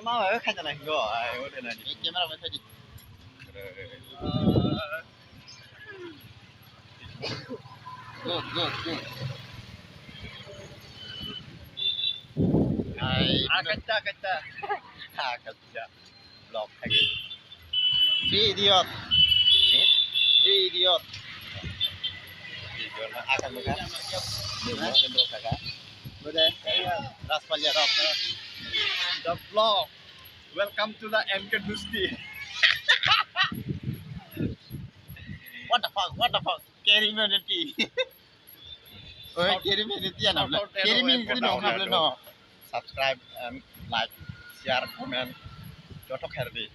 mau ấy khai này gọi cái đây này cái mà phải đi good good good ai kacca kacca block hai three idiot idiot idiot akan bukan demo kakak boleh Raspalia Rock the vlog welcome to the MK Dusti what the fuck carry humanity oi carry humanity ya namanya carry humanity no subscribe and like share comment jotok herdi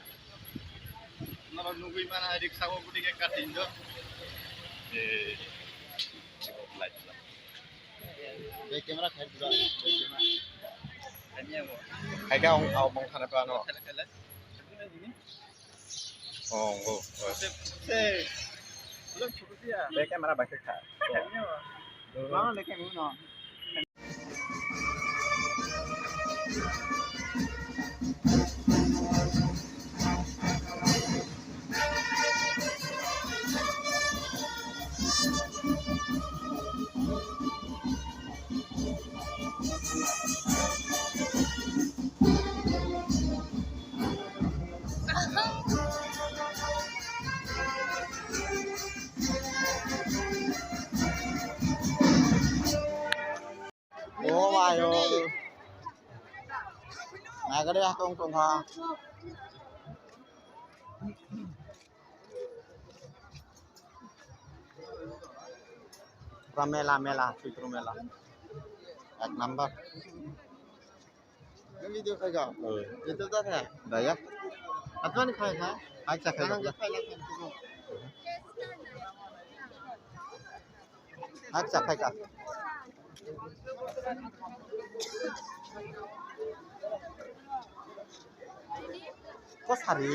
nara nungguin mana adik sawo budi ke katindo like cái camera khai juga khai cái ông mong thằng nào nó oh belum cukup ya cái camera baik khai mana lekin nó oh my god nah cái đấy không không ha Ramela Citro Mela एक number ये video खाएगा ये तो था भैया अतवा नहीं खाएगा अच्छा खाएगा अच्छा खाएगा kok sari